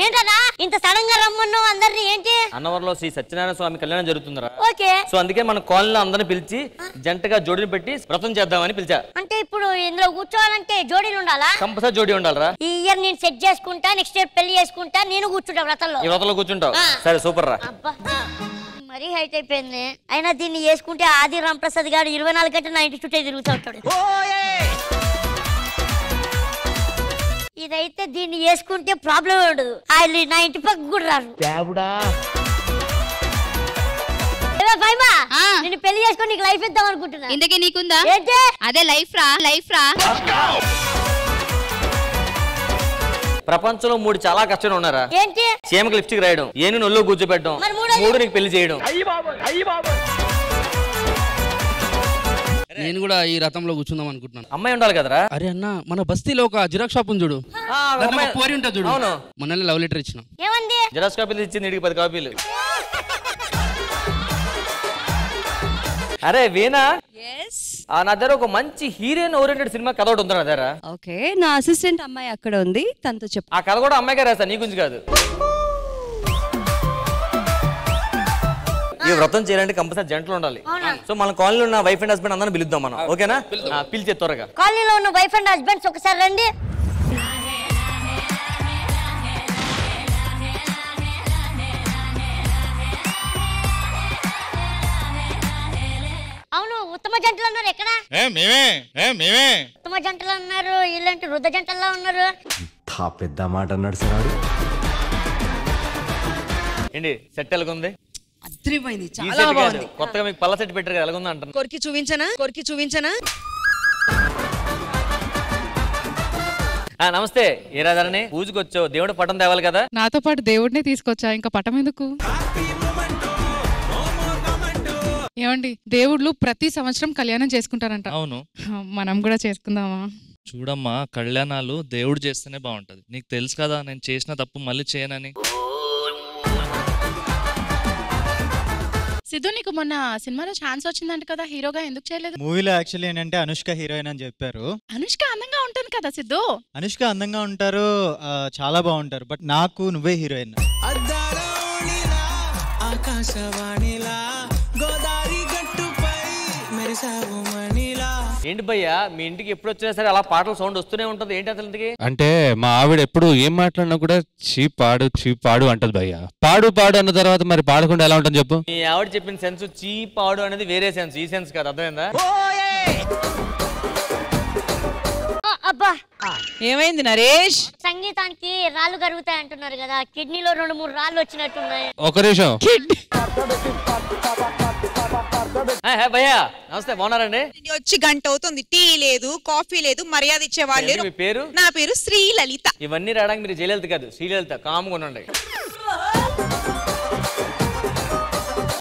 ఏంటన్నా ఇంత సడన్ గా రమ్మన్నావు అందరిని? ఏంటి? అన్నవరంలో శ్రీ సత్యనారాయణ స్వామి కళ్యాణం జరుగుతుందిరా. ఓకే. సో అందుకే మన కాలనీలో అందరిని పిలిచి జంటగా జోడీలు పెట్టి వ్రతం చేద్దామని పిలిచా. అంటే ఇప్పుడు ఇందులో కూర్చోవాలంటే జోడీలు ఉండాలా? కంపల్సరీ జోడీ ఉండాలరా. ఈ ఇయర్ నేను సెట్ చేసుకుంటా, నెక్స్ట్ ఇయర్ పెళ్లి చేసుకుంటా, నేను కూర్చుంటా వ్రతంలో. ఈ వ్రతంలో కూర్చుంటావు? సరే సూపర్ రా. మరీ హైట్ అయిపోయింది. అయినా దీన్ని చేసుకుంటే ఆది రాంప్రసాద్ గారు 24 గంటలు నా ఇంటి చుట్టూ తిరుగుతూ ఉంటాడు. ఇదైతే దీన్ని చేసుకుంటే ప్రాబ్లం ఉండదు. ఆయన నా ఇంటి పక్క కూడా రారు. నేను పెళ్లి చేసుకుని నీకు లైఫ్ ఇద్దాం అనుకుంటున్నా. ఇందుకే నీకుందా? అదే లైఫ్ రా. ప్రపంచంలో 3 చాలా కష్టాలు ఉన్నారా? ఏంటి? చీమకి లిప్స్టిక్ రాయడం, ఏను నొల్లో కూర్చోబెట్టడం, 3 నీకు పెళ్లి చేయడం. నేను కూడా ఈ రథంలో కూర్చుందాం అనుకుంటున్నాను. అమ్మాయి ఉండాలి కదరా. అరే అన్న, మన బస్తీలో ఒక జిరాక్స్ షాప్ ఉంది చూడు, పోరి ఉంటుంది చూడు. అవును, మొన్న లవ్ లెటర్ ఇచ్చిన. ఏమంది? జిరాక్స్ కాపీలు ఇచ్చింది, 10 కాపీలు. అరే వీణా, నా దగ్గర ఒక మంచి హీరోయిన్ ఓరియంటెడ్ సినిమా కథ ఒకటి ఉంది నా దగ్గర. ఓకే, నా అసిస్టెంట్ అమ్మాయి అక్కడ ఉంది, తనతో చెప్పు. ఆ కథ కూడా అమ్మాయిగా రాస్తా, నీ గురించి కాదు. ఈ వ్రతం చేయాలంటే కంపల్సరీ జంటలు ఉండాలి. సో మన కాలనీలో ఉన్న వైఫ్ అండ్ హస్బెండ్ అందరం పిలుద్దాం మనం. ఓకేనా? పిలిచే త్వరగా. కాలనీలో ఉన్న వైఫ్ అండ్ హస్బెండ్స్ ఒకసారి రండి. అవును, ఉత్తమ జంటలు అన్నారు. ఎక్కడ? ఉత్తమ జంటలు అన్నారు. ఇలాంటి వృద్ధ జంటల్లో ఉన్నారు. పెద్ద మాట అన్నాడు సార్. ఏంటి సెట్ ఎలాగుంది? అద్రిపోయింది, చాలా బాగుంది. కొత్తగా మీకు పళ్ళ సెట్ పెట్టారు, ఎలాగుంది అంటారు. కొరికి చూపించనా? నమస్తే. ఏ రాధారని పూజకి వచ్చావు? దేవుడు పటం తేవాలి కదా. నాతో పాటు దేవుడిని తీసుకొచ్చా, ఇంకా పటం ఎందుకు? ఏమండి, దేవుళ్ళు ప్రతి సంవత్సరం కళ్యాణం చేసుకుంటారంట. అవును, మనం కూడా చేసుకుందామా? చూడమ్మా, కళ్యాణాలు దేవుడు చేస్తేనే బాగుంటది. నీకు తెలుసు కదా నేను చేసిన తప్పు మళ్ళీ చేయనని. సిద్ధు, నీకు మొన్న సినిమాలో ఛాన్స్ వచ్చిందంట కదా హీరోగా, ఎందుకు చేయలేదు? మూవీలో యాక్చువల్లీ ఏంటంటే అనుష్క హీరోయిన్ అని చెప్పారు. అనుష్క అందంగా ఉంటుంది కదా సిద్ధు. అనుష్క అందంగా ఉంటారు, చాలా బాగుంటారు. బట్ నాకు నువ్వే హీరోయిన్. ఏంటి భయ్యా, మీ ఇంటికి ఎప్పుడు వచ్చినా సరే అలా పాటల సౌండ్ వస్తూనే ఉంటది, ఏంటి అసలు? అంటే మా ఆవిడ ఎప్పుడు ఏం మాట్లాడినా కూడా చీప్ పాడు అంటది భయ్యా. పాడు అన్న తర్వాత మరి పాడకుండా ఎలా ఉంటుంది చెప్పు? మీ ఆవిడ చెప్పిన సెన్స్ చీప్ పాడు అనేది వేరే సెన్స్, ఈ సెన్స్ కాదు. అర్థమైందా? అబ్బా, ఏమైంది నరేష్? సంగీతానికి రాళ్ళు కరుగుతాయి అంటున్నారు కదా, కిడ్నీలో 2-3 రాళ్ళు వచ్చినట్టున్నాయి. ఒక నిమిషం. భయ్యా నమస్తే, బాగున్నారండి? వచ్చి గంట అవుతుంది, టీ లేదు, కాఫీ లేదు, మర్యాద ఇచ్చేవాళ్ళు. మీ పేరు? నా పేరు శ్రీలలిత. ఇవన్నీ రావడానికి మీరు జయలలిత కాదు, శ్రీలలిత. కామ్గా ఉండండి.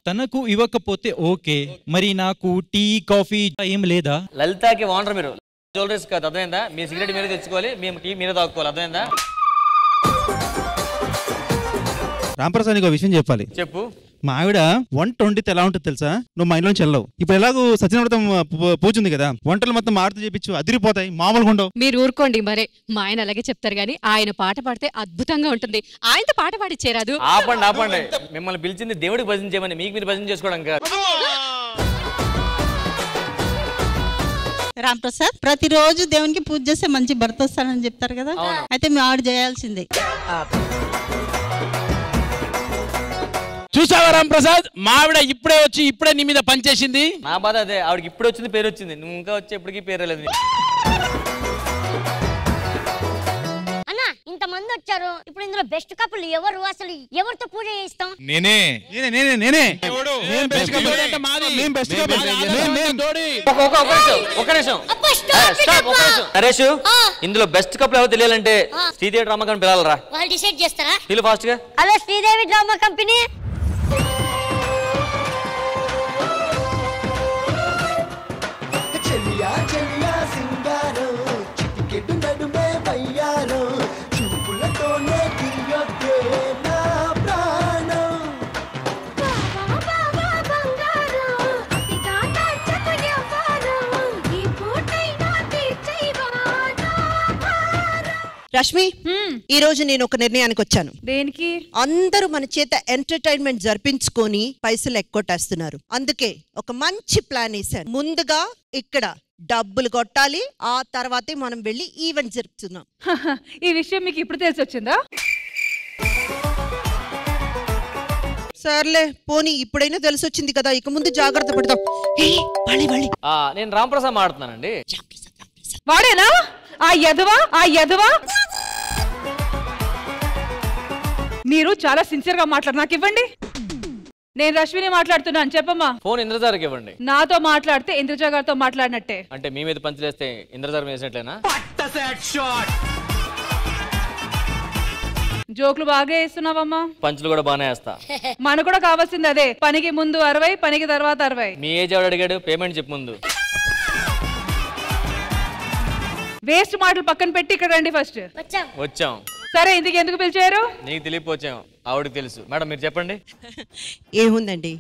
తనకు ఇవ్వకపోతే ఓకే, మరి నాకు టీ కాఫీ ఏం లేదా? లలితకి ఓనర్ మీరు, జ్యువెలరీస్ కాదు. అర్థమైందా? మీ సిగరెట్ మీరే తెచ్చుకోవాలి, మేము టీ మీరే తాగుకోవాలి. అర్థమైందా? రాంప్రసాద్ ఒక విషయం చెప్పాలి. చెప్పు. మా ఆవిడ వంట వండితే ఎలా ఉంటుంది తెలుసా? నువ్వు మా ఇంట్లోంచి వెళ్ళవు. ఇప్పుడు ఎలాగో సత్యనారాయణ పూజ ఉంది కదా, వంటలు మొత్తం మారుతూ చేపించు, అదిరిపోతాయి, మామూలుగా ఉండవు. మీరు ఊరుకోండి మరే. మా ఆయన అలాగే చెప్తారు గానీ ఆయన పాట పాడితే అద్భుతంగా ఉంటుంది. ఆయనతో పాట పాడిచ్చేరాదు. ఆపండి. మిమ్మల్ని పిలిచింది దేవుడికి భజన చేయమని, మీకు మీరు భజన చేసుకోవడం కాదు. రాంప్రసాద్, ప్రతిరోజు దేవునికి పూజ చేస్తే మంచి భర్త వస్తానని చెప్తారు కదా, అయితే మీ ఆవిడ చేయాల్సిందే. చూసావా రాంప్రసాద్, మా ఆవిడ ఇప్పుడే వచ్చి ఇప్పుడే నీ మీద పనిచేసింది. నా బాధ అదే, ఆవిడకి ఇప్పుడు వచ్చింది పేరు వచ్చింది, నువ్వు ఇంకా వచ్చి ఎప్పటికీ పేరు లేదు. అన్నా, ఇంతమంది వచ్చారు, ఇప్పుడు ఇందులో బెస్ట్ కపుల్ ఎవరు? అసలు ఎవరితో పూజ చేయిస్తాం? నేనే. నరేష్, ఇందులో బెస్ట్ కపుల్ ఎవరు తెలియాలంటే శ్రీదేవి డ్రామా కంపెనీ పిలవాలరా. వాళ్ళు డిసైడ్ చేస్తారా? పిలు ఫాస్ట్ గా. Hello Sridevi drama company. Rashmi ఈ రోజు నేను ఒక నిర్ణయానికి వచ్చాను. దేనికి? అందరూ మన చేత ఎంటర్టైన్మెంట్ జరిపించుకొని పైసలు ఎక్కొట్టేస్తున్నారు. అందుకే ఒక మంచి ప్లాన్ వేసాను. ముందుగా ఇక్కడ డబ్బులు కొట్టాలి, ఆ తర్వాతే మనం వెళ్ళి ఈవెంట్ జరుపుతున్నాం. ఈ విషయం మీకు ఇప్పుడు తెలిసి వచ్చిందా? సర్లే పోనీ, ఇప్పుడైనా తెలిసి వచ్చింది కదా, ఇక ముందు జాగ్రత్త పడతాం. నేను రాంప్రసాద్ మాడుతున్నానండి. వాడేనా ఆ యదవా? మీరు చాలా సిన్సియర్ గా మాట్లాడు, నాకు ఇవ్వండి. నేను రష్మిని మాట్లాడుతున్నాను, చెప్పమ్మా. ఫోన్ ఇంద్రజార్కి ఇవ్వండి. నాతో మాట్లాడితే ఇంద్రజ గారితో మాట్లాడినట్టే. అంటే మీ మీద పంచులేస్తే ఇంద్రజార్ వేసినట్లేనా? జోకులు బాగా వేస్తున్నావమ్మా. పంచులు కూడా బాగానే వేస్తా. మనకు కూడా కావాల్సింది అదే, పనికి ముందు 60, పనికి తర్వాత 60. మీ ఏజ్ ఎవడు అడిగాడు? పేమెంట్ చెప్పు ముందు. వేస్ట్ మాటలు పక్కన పెట్టి ఇక్కడ రండి ఫస్ట్. వచ్చాం. సరే, ఇందుకు ఎందుకు పిలిచారు? నీకు తెలియపోచాం, ఆవిడకి తెలుసు. మేడం మీరు చెప్పండి. ఏముందండి,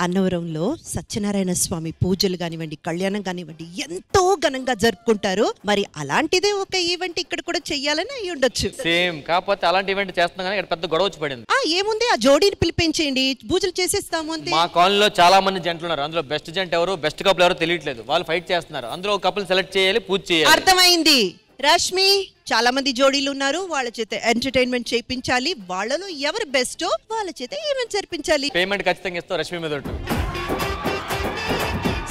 అన్నవరంలో సత్యనారాయణ స్వామి పూజలు కానివ్వండి, కళ్యాణం కానివ్వండి ఎంతో ఘనంగా జరుపుకుంటారు. మరి అలాంటిదే ఒక ఈవెంట్ ఇక్కడ కూడా చెయ్యాలని అయ్యి ఉండొచ్చు. సేమ్, కాకపోతే అలాంటి ఈవెంట్ చేస్తున్నాం కానీ ఇక్కడ పెద్ద గొడవ వచ్చి పడింది. ఏముంది, ఆ జోడీని పిలిపించేయండి, పూజలు చేసేస్తాము అంతే. మా కాలనీలో చాలా మంది జంటలు ఉన్నారు. అందులో బెస్ట్ జంట ఎవరు, బెస్ట్ కపుల్ ఎవరో తెలియట్లేదు. వాళ్ళు ఫైట్ చేస్తున్నారు. అందులో ఒక కపుల్ సెలెక్ట్ చేయాలి, పూజ చేయాలి. అర్థమైంది రష్మి, చాలా మంది జోడీలు ఉన్నారు, వాళ్ళ చేత ఎంటర్టైన్మెంట్ చేయించాలి. వాళ్ళలో ఎవరు బెస్టో వాళ్ళ చేత ఈవెంట్ జరిపించాలి. పేమెంట్ ఖచ్చితంగా ఇస్తాం రష్మి మీద.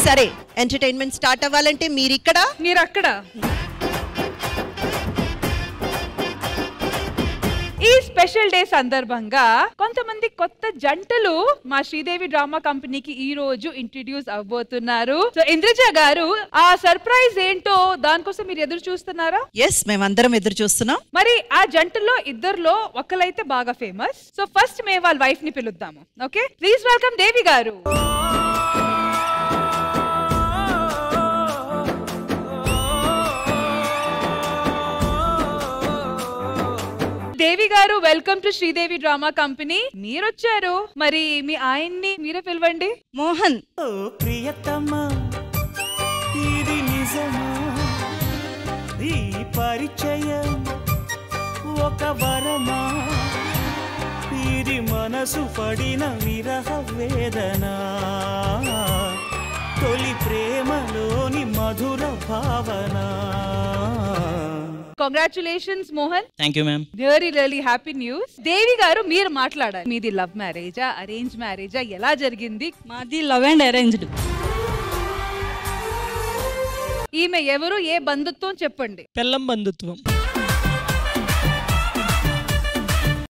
సరే, ఎంటర్టైన్మెంట్ స్టార్ట్ అవ్వాలంటే మీరు ఇక్కడ, మీరు అక్కడ. ఈ స్పెషల్ డే సందర్భంగా కొంతమంది కొత్త జంటలు మా శ్రీదేవి డ్రామా కంపెనీకి ఈ రోజు ఇంట్రడ్యూస్ అవబోతున్నారు. సో ఇంద్రజ గారు, ఆ సర్ప్రైజ్ ఏంటో దానికోసం మీరు ఎదురు చూస్తున్నారా? ఎస్, మేమందరం ఎదురు చూస్తున్నాం. మరి ఆ జంటలో ఇద్దరులో ఒకరైతే బాగా ఫేమస్. సో ఫస్ట్ మేము వాళ్ళ వైఫ్ ని పిలుద్దాము. ఓకే, ప్లీజ్ వెల్కమ్ దేవి గారు. దేవి గారు, welcome to Sridevi drama company. మీరు వచ్చారు, మరి మీ ఆయన్ని మీరే పిలవండి. మోహన్. ప్రియతమా, ఇది నిజమా, ఈ పరిచయం ఒక వరమా, ఇది మనసు పడిన విరహ వేదన, తొలి ప్రేమలోని మధుర భావన. Congratulations Mohan. Thank you ma'am. Really happy news. Devi garu, మీరు మాట్లాడాలి. మీది లవ్ మ్యారేజా, అరేంజ్ మ్యారేజా, ఎలా జరిగింది? మాది లవ్ అండ్ అరేంజ్డ్. ఈమె ఎవరు, ఏ బంధుత్వం చెప్పండి? పెళ్ళం బంధుత్వం.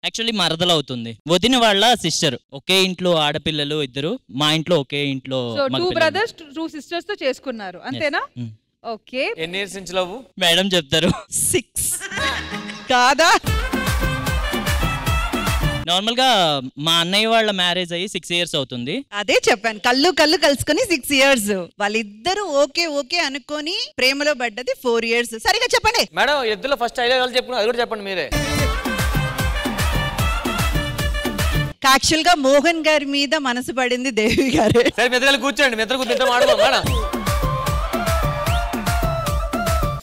యాక్చువల్లీ మరదలు అవుతుంది, వదిన వాళ్ళ సిస్టర్. ఒకే ఇంట్లో ఆడపిల్లలు ఇద్దరు, మా ఇంట్లో ఒకే ఇంట్లో. సో 2 brothers 2 sisters తో చేసుకున్నారు, అంతేనా? ఓకే. ఎన్ని ఇయర్స్ నుంచి లవ్? మేడం చెప్తారు. 6 కాదా? నార్మల్ గా మా అన్నయ్య వాళ్ళ మ్యారేజ్ అయ్యి 6 years అవుతుంది. అదే చెప్పాను, కళ్ళు కలుసుకొని 6 years. వాళ్ళిద్దరు ఓకే అనుకొని ప్రేమలో పడ్డది 4 years. సరిగా చెప్పండి మేడం. ఇద్దరు ఫస్ట్ ఐడియా చెప్పుకున్నారు, అది కూడా చెప్పండి మీరే. యాక్చువల్ గా మోహన్ గారి మీద మనసు పడింది దేవి గారే. సరే, మిత్రులు కూర్చోండి, మిత్రులు మాట్లాడదాం మేడం.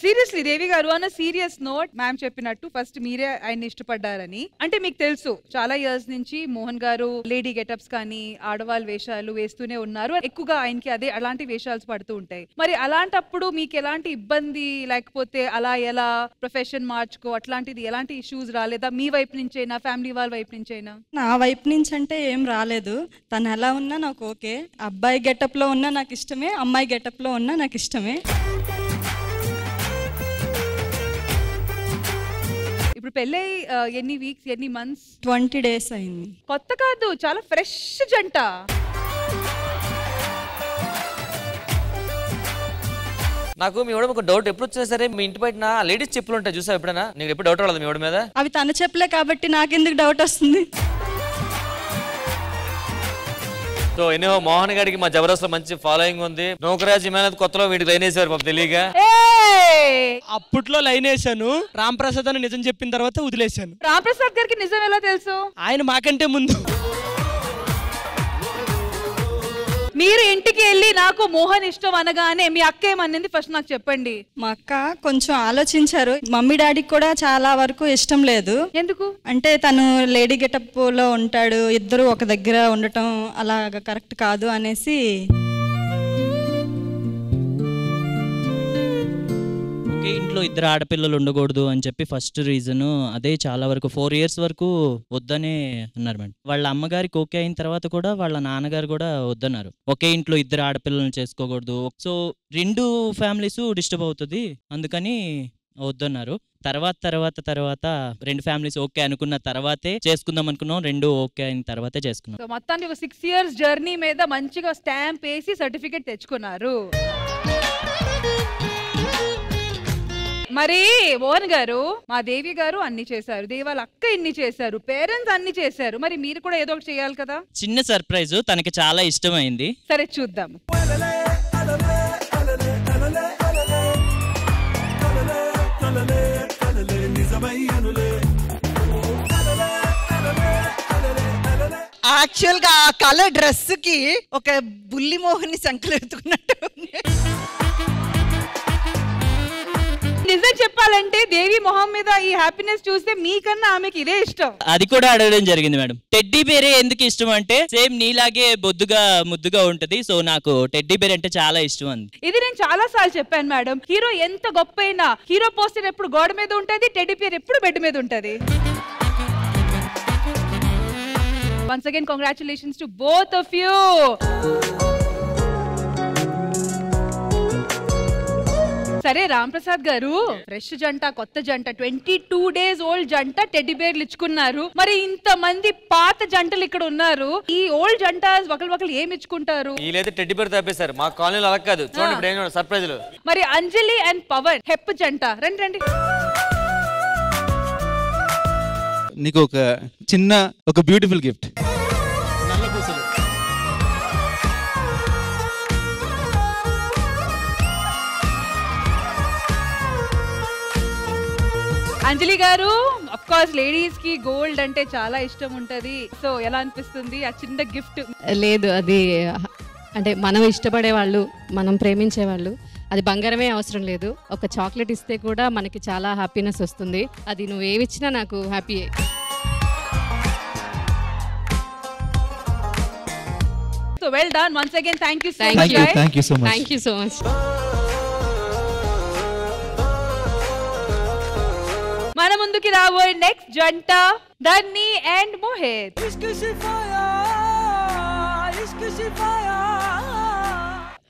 సీరియస్లీ దేవి గారు, అన్న సీరియస్ నోట్, మ్యామ్ చెప్పినట్టు ఫస్ట్ మీరే ఆయన్ని ఇష్టపడ్డారని. అంటే మీకు తెలుసు చాలా ఇయర్స్ నుంచి మోహన్ గారు లేడీ గెటప్స్ కానీ ఆడవాళ్ళ వేషాలు వేస్తూనే ఉన్నారు. ఎక్కువగా ఆయనకి అలాంటి వేషాలు పడుతూ ఉంటాయి. మరి అలాంటప్పుడు మీకు ఎలాంటి ఇబ్బంది, లేకపోతే అలా ఎలా ప్రొఫెషన్ మార్చుకో అట్లాంటిది ఎలాంటి ఇష్యూస్ రాలేదా? మీ వైపు నుంచైనా, ఫ్యామిలీ వాళ్ళ వైపు నుంచైనా? నా వైపు నుంచి అంటే ఏం రాలేదు. తను ఎలా ఉన్నా నాకు ఓకే. అబ్బాయి గెటప్ లో ఉన్నా నాకు ఇష్టమే, అమ్మాయి గెటప్ లో ఉన్నా నాకు ఇష్టమే. ఇప్పుడు పెళ్ళై ఎన్ని వీక్స్, ఎన్ని మంత్స్? 20 days అయింది. కొత్త కాదు, చాలా ఫ్రెష్ జంట. నాకు మీ ఒక డౌట్ ఎప్పుడు వచ్చినా సరే, మీ ఇంటి బయట లేడీస్ చెప్పులు ఉంటాయి చూసా ఎప్పుడైనా? నీకు ఎప్పుడు డౌట్ రాలేదు మీ మీద? అవి తన చెప్పులే కాబట్టి నాకెందుకు డౌట్ వస్తుంది? సో ఎన్నో మోహన్ గారికి మా జబర్దస్త్ లో మంచి ఫాలోయింగ్ ఉంది. నౌకరాజ్ ఇమానత్ కొత్తలో వీటికి లైన్ వేసారు పాప తెలియక. అప్పట్లో లైన్ వేసాను, రామ్ ప్రసాద్ అని నిజం చెప్పిన తర్వాత వదిలేశాను. రామ్ ప్రసాద్ గారికి నిజం ఎలా తెలుసు? ఆయన మాకంటే ముందు. మీరు ఇంటికి వెళ్ళి నాకు మోహన్ ఇష్టం అనగానే మీ అక్క ఏమనింది ఫస్ట్ నాకు చెప్పండి. మా అక్క కొంచెం ఆలోచించారు. మమ్మీ డాడీకి కూడా చాలా వరకు ఇష్టం లేదు. ఎందుకు అంటే తను లేడీ గెటప్ లో ఉంటాడు, ఇద్దరు ఒక దగ్గర ఉండటం అలాగా కరెక్ట్ కాదు అనేసి. ఒకే ఇంట్లో ఇద్దరు ఆడపిల్లలు ఉండకూడదు అని చెప్పి ఫస్ట్ రీజన్ అదే. చాలా వరకు 4 years వరకు వద్దనే అన్నారు మేడం. వాళ్ళ అమ్మగారికి ఓకే అయిన తర్వాత కూడా వాళ్ళ నాన్నగారు కూడా వద్దన్నారు. ఒకే ఇంట్లో ఇద్దరు ఆడపిల్లలను చేసుకోకూడదు. సో 2 ఫ్యామిలీస్ డిస్టర్బ్ అవుతుంది, అందుకని వద్దన్నారు. తర్వాత 2 ఫ్యామిలీస్ ఓకే అనుకున్న తర్వాతే చేసుకుందాం అనుకున్నాం. 2 ఓకే అయిన తర్వాతే చేసుకున్నాం. సో మొత్తానికి ఒక 6 years జర్నీ మీద మంచిగా స్టాంప్ వేసి సర్టిఫికెట్ తెచ్చుకున్నారు. మరి మోహన్ గారు, మా దేవి గారు అన్ని చేశారు, దేవాల అక్క ఇన్ని చేశారు, పేరెంట్స్ అన్ని చేశారు, మరి మీరు కూడా ఏదో ఒకటి చేయాలి కదా. చిన్న సర్ప్రైజ్ తనకి చాలా ఇష్టమైంది. సరే చూద్దాం. యాక్చువల్ గా ఆ కలర్ డ్రెస్ కి ఒక బుల్లి మోహన్ సంకలు ఎత్తుకున్నట్టు. నిజం చెప్పాలంటే దేవి మొహం మీద ఈ హ్యాపీనెస్ చూస్తే మీకన్నా ఆమెకి ఇదే ఇష్టం. అది కూడా అడగడం జరిగింది మేడం. టెడ్డీ బేరే ఎందుకు ఇష్టం అంటే సేమ్ నీలాగే బొద్దుగా ముద్దుగా ఉంటది, సో నాకు టెడ్డీ బేర్ అంటే చాలా ఇష్టం అంది. ఇది నేను చాలా సార్లు చెప్పాను మేడం. హీరో ఎంత గొప్ప అయినా హీరో పోస్టర్ ఎప్పుడు గోడ మీద ఉంటది, టెడ్డీ బేర్ ఎప్పుడు బెడ్ మీద ఉంటది. Once again, congratulations to both of you. సరే రామ్ ప్రసాద్ గారు, ఫ్రెష్ జంట, కొత్త జంట, 22 days ఓల్డ్ జంట టెడ్డీ బేర్లు ఇచ్చుకున్నారు. మరి ఇంత మంది పాత జంటలు ఇక్కడ ఉన్నారు, ఈ ఓల్డ్ జంట ఒకరు ఏమి ఇచ్చుకుంటారు? వీలైతే టెడ్డీ బేర్ తప్పేశారు, మా కాలనీలో అలా కాదు. చూడండి ఇప్పుడు ఏం సర్ప్రైజ్లు. మరి అంజలి అండ్ పవన్ హెప్ జంట, రండి రండి. నీకు ఒక బ్యూటిఫుల్ గిఫ్ట్. అంజలి గారు, అఫ్ కోర్స్ లేడీస్ కి గోల్డ్ అంటే చాలా ఇష్టం ఉంటది. సో ఎలా అనిపిస్తుంది ఆ చిన్న గిఫ్ట్? లేదు, అది అంటే మనం ఇష్టపడే వాళ్ళు, మనం ప్రేమించే వాళ్ళు, అది బంగారమే అవసరం లేదు. ఒక చాక్లెట్ ఇస్తే కూడా మనకి చాలా హ్యాపీనెస్ వస్తుంది. అది నువ్వు ఏమిచ్చినా నాకు హ్యాపీయే. So well done once again. Thank you so much. Thank you so much. Thank you so much. మన ముందుకి రాబోయే నెక్స్ట్ జంట Dharni and Mohit.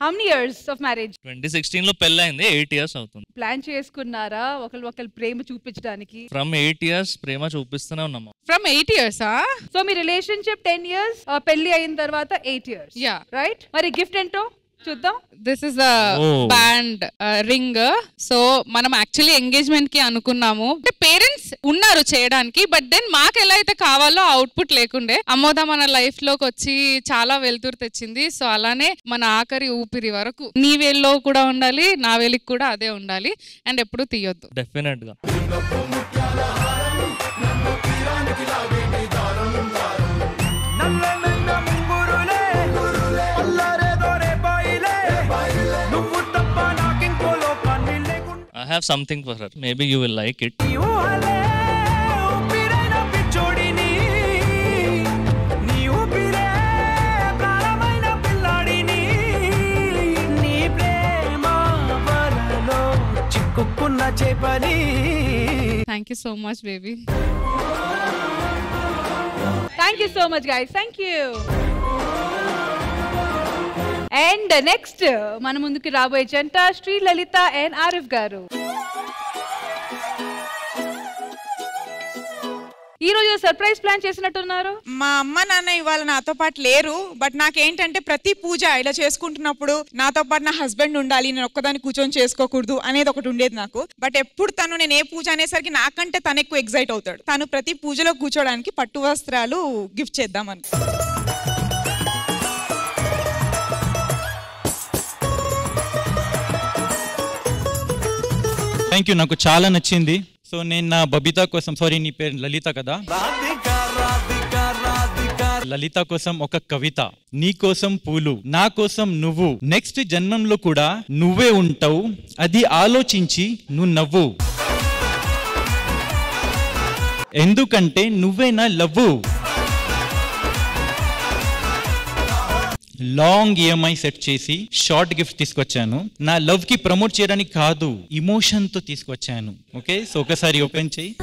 How many years of marriage? 2016 లో పెళ్ళైంది, 8 years అవుతుంది. ప్లాన్ చేసుకున్నారా ఒకరు ప్రేమ చూపించడానికి? ఫ్రమ్ 8 years ప్రేమ చూపిస్తూనే ఉన్నాము. From 8 years. So me relationship 10 years, పెళ్లి అయిన తర్వాత 8 years. Yeah right. మరి గిఫ్ట్ ఏంటో చూద్దాం. This is band ring. So మనం యాక్చువల్లీ ఎంగేజ్మెంట్ కి అనుకున్నాము. అంటే పేరెంట్స్ ఉన్నారు చేయడానికి, బట్ దెన్ మాకు ఎలా అయితే కావాలో అవుట్పుట్ లేకుండే. అమ్మోద మన లైఫ్ లోకి వచ్చి చాలా వెలుతురు తెచ్చింది. సో అలానే మన ఆఖరి ఊపిరి వరకు నీ వేల్లో కూడా ఉండాలి, నా వేలికి కూడా అదే ఉండాలి, అండ్ ఎప్పుడు తీయొద్దు. డెఫినెట్ గా. I have something for her. Maybe you will like it. Thank you so much, baby. Thank you so much, guys. Thank you. And next మన ముందుకి రాబోయే జంట శ్రీ లలిత అండ్ ఆరిఫ్ గారు. ఈ రోజు సర్ప్రైజ్ ప్లాన్ చేసినట్టున్నారు. మా అమ్మ నాన్న ఇవాళ నాతో పాటు లేరు, బట్ నాకేంటంటే ప్రతి పూజ ఇలా చేసుకుంటున్నప్పుడు నాతో పాటు నా హస్బెండ్ ఉండాలి, నేను ఒక్కదాన్ని కూర్చొని చేసుకోకూడదు అనేది ఒకటి ఉండేది నాకు. బట్ ఎప్పుడు నేను ఏ పూజ అనేసరికి నాకంటే తను ఎక్కువ ఎగ్జైట్ అవుతాడు. తను ప్రతి పూజలో కూర్చోడానికి పట్టు వస్త్రాలు గిఫ్ట్ చేద్దామని. థ్యాంక్ యూ, నాకు చాలా నచ్చింది. సో నేను నా బబితా కోసం, సారీ నీ పేరు లలిత కదా, లలిత కోసం ఒక కవిత. నీ కోసం పూలు, నా కోసం నువ్వు, నెక్స్ట్ జన్మంలో కూడా నువ్వే ఉంటావు, అది ఆలోచించి నువ్వు నవ్వు, ఎందుకంటే నువ్వే నా లవ్వు. లాంగ్ ఈఎంఐ సెట్ చేసి షార్ట్ గిఫ్ట్ తీసుకొచ్చాను. నా లవ్ కి ప్రమోట్ చేయడానికి కాదు, ఇమోషన్ తో తీసుకొచ్చాను. ఓకే, సో ఒకసారి ఓపెన్ చేయి.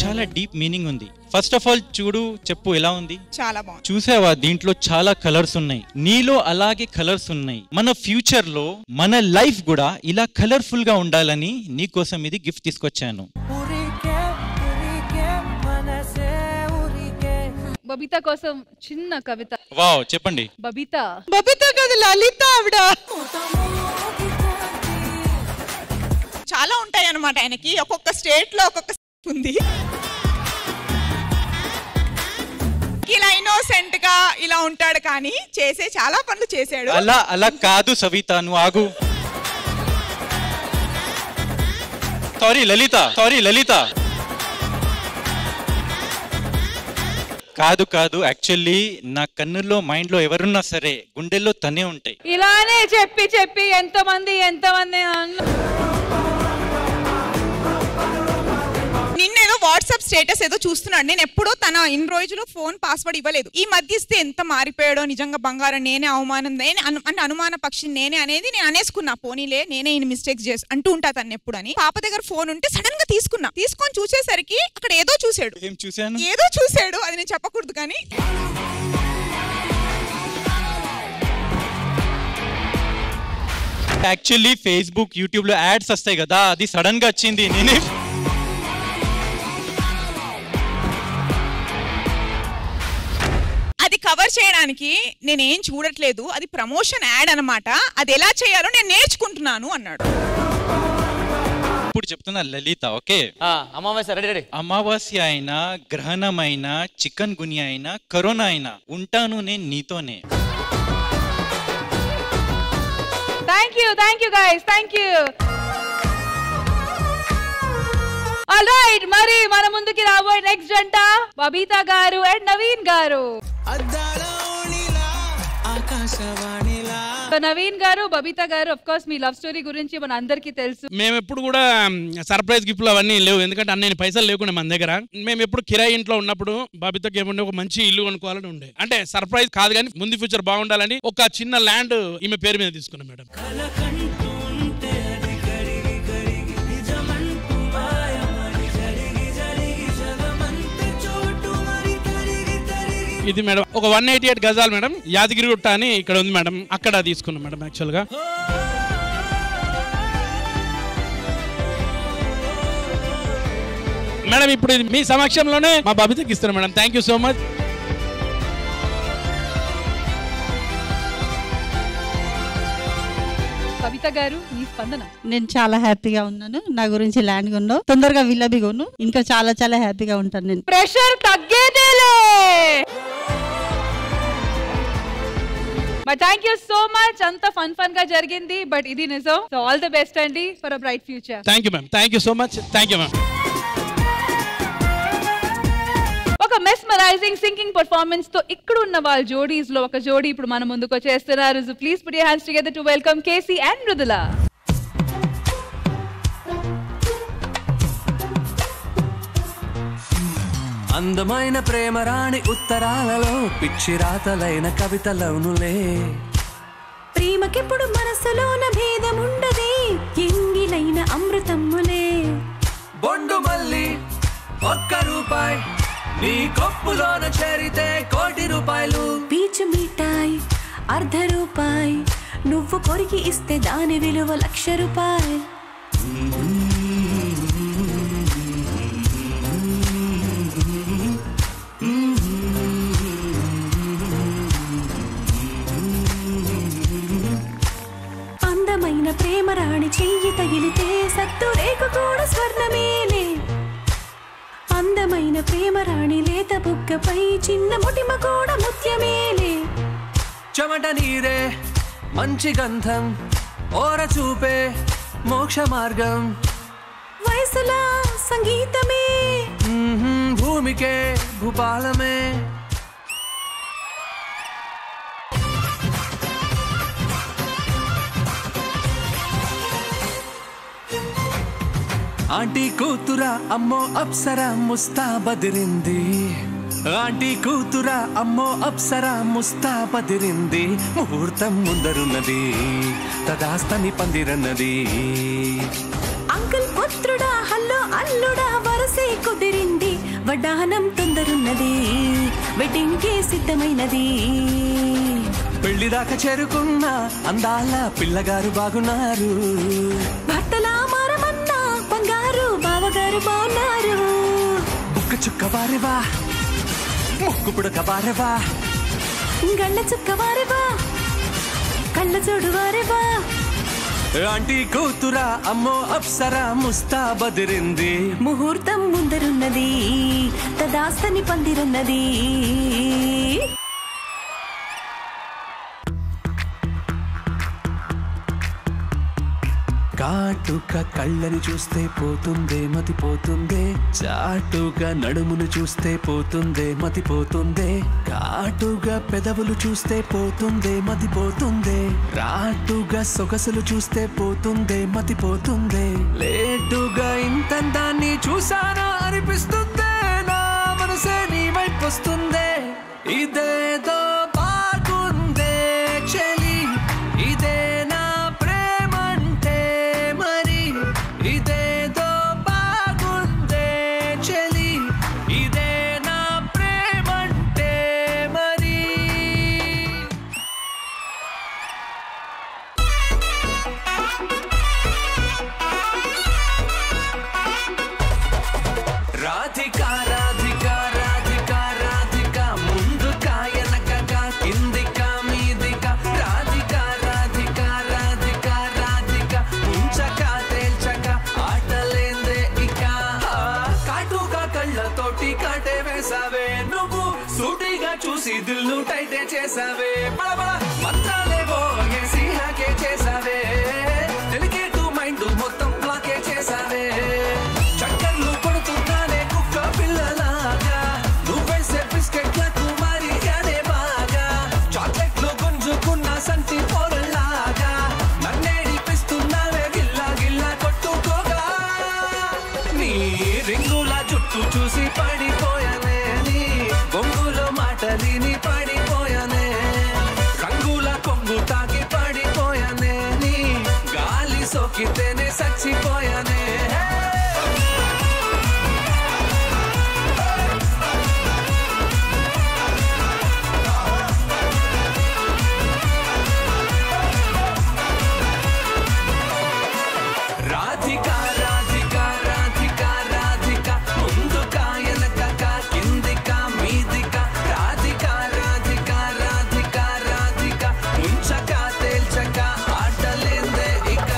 చాలా డీప్ మీనింగ్ ఉంది. ఫస్ట్ ఆఫ్ ఆల్ చూడు, చెప్పు ఎలా ఉంది? చాలా బాగుంది. చూసావా, దీంట్లో చాలా కలర్స్ ఉన్నాయి, నీలో అలాగే కలర్స్ ఉన్నాయి. మన ఫ్యూచర్ లో మన లైఫ్ కూడా ఇలా కలర్ఫుల్ గా ఉండాలని నీ కోసం ఇది గిఫ్ట్ తీసుకొచ్చాను. బబిత కోసం చిన్న కవిత. వావ్, చెప్పండి. బబిత కాదు, లలిత ఆవిడ. చాలా ఉంటాయి అన్నమాట ఆయనకి, ఒక్కొక్క స్టేట్ లో ఒక్కొక్క ఉంది. ఇలా ఇన్నోసెంట్ గా ఇలా ఉంటాడు, కానీ చేసే చాలా పనులు చేశాడు. అలా కాదు సవిత, నువ్వు ఆగు. సారీ లలిత. కాదు యాక్చువల్లీ నా కన్నుల్లో మైండ్ లో ఎవరున్నా సరే గుండెల్లో తనే ఉంటాయి. ఇలానే చెప్పి ఎంతమంది నిన్నేదో వాట్సాప్ స్టేటస్ ఏదో చూస్తున్నాడు. నేను ఎప్పుడో తన ఇన్ని రోజులు ఫోన్ పాస్వర్డ్ ఇవ్వలేదు. ఈ మధ్య ఇస్తే ఎంత మారిపోయాడో, నిజంగా బంగారం నేనే, అవమానం నేనే, అంటే అనుమాన పక్షి నేనే అనేది నేను అనేసుకున్నా. పోనీలే, నేనే ఇన్ని మిస్టేక్స్ చేసి అంటూ ఉంటా తను ఎప్పుడు అని. పాప దగ్గర ఫోన్ ఉంటే సడన్ గా తీసుకొని చూసేసరికి అక్కడ ఏదో చూసాడు. ఏం చూసాను? ఏదో చూసాడు, అది నేను చెప్పకూడదు కానీ. యాక్చువల్లీ ఫేస్బుక్, యూట్యూబ్ లో యాడ్స్ వస్తాయి కదా, అది సడన్ గా వచ్చింది. నేనే అది కవర్ చేయడానికి నేనేం చూడట్లేదు, అది ప్రమోషన్ యాడ్ అన్నమాట, అది ఎలా చేయాలో నేను నేర్చుకుంటున్నాను అన్నాడు. ఇప్పుడు చెప్తున్నా లలిత, ఓకే? అమావాస్య అయినా, గ్రహణమైన, చికెన్ గున్యా అయినా, కరోనా అయినా ఉంటాను నేను నీతోనే. Thank you guys, thank you. Alright, మరి మన ముందుకి రాబోయే నెక్స్ట్ జంట బబిత గారు అండ్ నవీన్ గారు. నవీన్ గారు, బబిత గారు, of course me love story గురించి మన అందరికీ తెలుసు. మేము ఎప్పుడు కూడా సర్ప్రైజ్ గిఫ్ట్లు అవన్నీ లేవు, ఎందుకంటే అన్ని పైసలు లేకుండా మన దగ్గర. మేము ఎప్పుడు కిరాయి ఇంట్లో ఉన్నప్పుడు బబితకి ఏముండే, ఒక మంచి ఇల్లు కొనుక్కోవాలని ఉండే. అంటే సర్ప్రైజ్ కాదు కానీ ముందు ఫ్యూచర్ బాగుండాలని ఒక చిన్న ల్యాండ్ ఈమె పేరు మీద తీసుకున్నాం మేడం. ఇది మేడం ఒక 188 గజాలు మేడం, యాదగిరిగుట్ట అని ఇక్కడ ఉంది మేడం, అక్కడ తీసుకున్నాం మేడం యాక్చువల్ గా. మేడం ఇప్పుడు ఇది మీ సమక్షంలోనే మా బబితకి ఇస్తున్నాం madam. Thank you so much. Babita గారు, మీ స్పందన? నేను చాలా హ్యాపీగా ఉన్నాను. నా గురించి ల్యాండ్ కొన్నావు, తొందరగా విల్లబి కొను, ఇంకా చాలా హ్యాపీగా ఉంటాను నేను. ప్రెషర్ తగ్గేదేలే. But thank you so much, అంత ఫన్ గా జరిగింది. బట్ ఇది నిజం. సో ఆల్ ది బెస్ట్ అండి for a bright future. Thank you ma'am, thank you so much. Thank you ma'am. ఒక మెస్మరైజింగ్ సింగింగ్ పర్ఫార్మెన్స్ తో ఇక్కడ ఉన్న వాళ్ళ జోడీస్ లో ఒక జోడీ ఇప్పుడు మన ముందుకు వచ్చేస్తున్నారు. So please put your hands together to welcome K C and Mrudula. అందమైన ప్రేమ రాణి ఉత్తరాలలో పిచ్చి రాతలైన కవితలవునులే. ప్రేమకెప్పుడు మనసులోన భేదముండదే, ఎంగిలైన అమృతమ్ములే. బొండు మల్లి ₹1 నీ కొప్పులోన చేరితే ₹1,00,00,000. పీచు మిఠాయి ₹1/2, నువ్వు కొరికి ఇస్తే దాని విలువ ₹1,00,000. అందమైన ప్రేమ రాణి చెయ్యి తగిలితే సత్తు రేకు కూడా స్వర్ణమేలే. అందమైన ప్రేమ రాణి లేత బుగ్గపై చిన్న ముటిమ కూడా ముత్యమేలే. చెమట నీరే మంచి గంధం, ఓర చూపే మోక్ష మార్గం వయసులా సంగీతమే భూమికే భూపాలమే ఆంటీ కూతురా అమ్మో అప్సరా ముస్తా బదిరింది ఆంటీ కూతురా అమ్మో అప్సరా ముస్తా బదిరింది ముహూర్తం ముందరున్నది తదాస్తని పందిరన్నది అంకుల్ పుత్రుడా హల్లో అల్లుడా వరసే కుదిరింది వడ్డానం తొందరున్నది వెడ్డింగ్ కి సిద్ధమైనది పెళ్లి దాకా చేరుకున్న అందాల పిల్లగారు బాగున్నారు భర్తలా మారమన్నా బంగారు బావగారు బాగున్నారు బుక్క చుక్క వారేవా ముక్కు పుడక వారేవా గండ చుక్క వారేవా కళ్ళ చూడు వారేవా ఆంటీ కూతురా అమ్మో అప్సరా ముస్తా బదిరింది ముహూర్తం ముందరున్నది తదాస్తని పందిరన్నది కాటుక కళ్ళని చూస్తే పోతుందే మతిపోతుందే చాటుగా నడుమును చూస్తే పోతుందే మతిపోతుందే కాటుగా పెదవులు చూస్తే పోతుందే మతిపోతుందే రాటుగా సొగసులు చూస్తే పోతుందే మతిపోతుందే లేటుగా ఇంతందాన్ని చూసానా అనిపిస్తుందే నా మనసే నీ వైపు వస్తుందే ఇదేదో బాగుందే చెలి ఇదే చూసి దిల్లు టైటే చేసావే బళబళ మంత్రాలేవో వేసి హాకే చేసావే డెలికేట్ మైండ్ మొత్తం బ్లాకే చేసావే చక్కర్లు కొడుతున్నానే కుక్క పిల్లలాగా నువ్వేసే బిస్కెట్లకు మరి అనే బాగా చాక్లెట్లు గుంజుకున్న సంటి పోరలాగా నన్నేడిపిస్తున్నావే గిల్లా గిల్లా కొట్టుకోగా నీ రింగుల జుట్టు చూసి పడిపోయానే నీ బొంగులో మాటలిని పడిపోయానే రంగుల కొంగు తాకి పడిపోయానే నీ గాలి సోకితేనే చచ్చిపోయానే రాధికా రాధికా రాధికా రాధికా ముందుకా వెనకకా కిందికా మీదికా రాధికా రాధికా రాధికా రాధికా ఉంచకా తేల్చకా ఆటలేందే ఇక